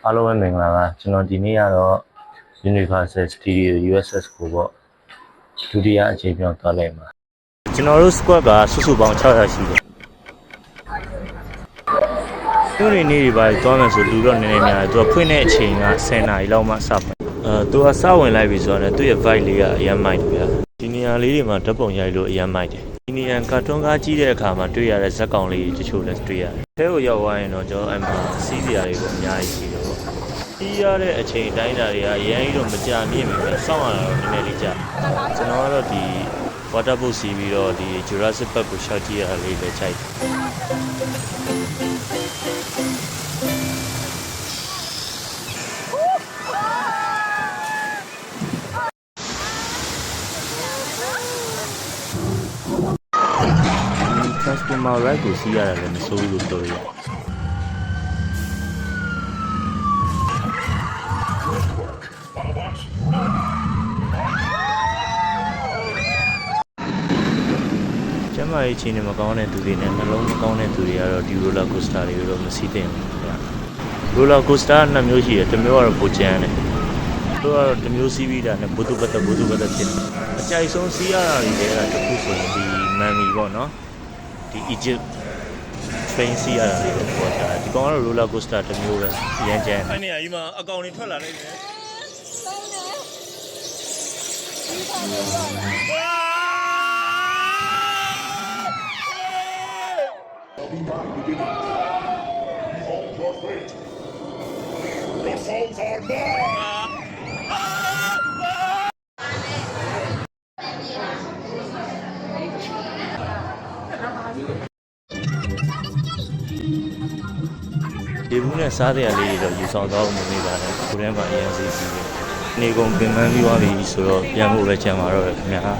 အားလုံးပဲမင်္ဂလာပါကျွန်တော်ဒီနေ့ကတော့ Universal Studio USS ကိုပေါ့ဒုတိယအချိန်ပြောင်းသွားလိုက်မှာကျွန်တော်တို့ squad ကစုစုပေါင်း600ရှိတယ်သူတွေနေတွေပါသွားမယ်ဆိုလူတော့နည်းနည်းများတယ်သူကဖွင့်တဲ့အချိန်က10နာရီလောက်မှစပါသူကစဝင်လိုက်ပြီဆိုတော့သူ့ရဲ့ vibe လေးကအရင်မိုက်တယ်ဗျာဒီနေရာလေးတွေမှာဓာတ်ပုံရိုက်လို့အရင်မိုက်တယ်ဒီနေရာကာတွန်းကားကြီးတဲ့အခါမှာတွေ့ရတဲ့ဇက်ကောင်လေးတချို့လည်းတွေ့ရတယ်အဲကိုရောက်သွားရင်တော့ကျွန်တော်အမှစီးစရာတွေကိုအများကြီးရှိတယ်ပေါ့စီးရတဲ့အချိန်တိုင်းတာတွေကအရင်ကြီးတော့မကြမြင့်ပြီပဲစောင့်ရတာတော့နည်းနည်းလေးကြာကျွန်တော်ကတော့ဒီ water boat စီးပြီးတော့ဒီ Jurassic Park ကိုရှောက်ကြည့်ရတာလေးပဲခြိုက်Transformer ride ကိုစီးရတယ်လည်းမစိုးဘူးလို့ပြောရကျမရဲ့ချင်းနဲ့မကောင်းတဲ့သူတွေနဲ့နှလုံးမကောင်းတဲ့သူတွေကတော့ဒီ roller coaster တွေတော့မစီးသင့်ဘူးဗျာ roller coaster နှစ်မျိုးရှိတယ်တစ်မျိုးကတော့ပိုကျန်းတယ်သူကတော့တစ်မျိုးစီးပြီးတာနဲ့ဘူးတူပတ်ဖြစ်တယ်အကြိုက်ဆုံးစီးရတာတွေလည်းတစ်ခုဆိုရင်ဒီ Mummy ပေါ့နော်ဒီ Egypt train စီးရတာလေးကိုပေါ်တာဒီကောင်ကတော့ roller coaster တစ်မျိုးပဲအရင်ကျန်းအဲ့နေရာကြီးမှာအကောင်တွေထွက်လာနေတယ်ဒီဘူးနဲ့စားတဲ့အလေးတွေတော့ယူဆောင်သွားဖို့မနေပါနဲ့ကိုယ်ထဲမှာအရင်စီးတယ်နေကုန်ပင်ပန်းပြီးသွားပြီဆိုတော့ပြန်ဖို့ပဲကြံပါတော့တယ်ခင်ဗျာ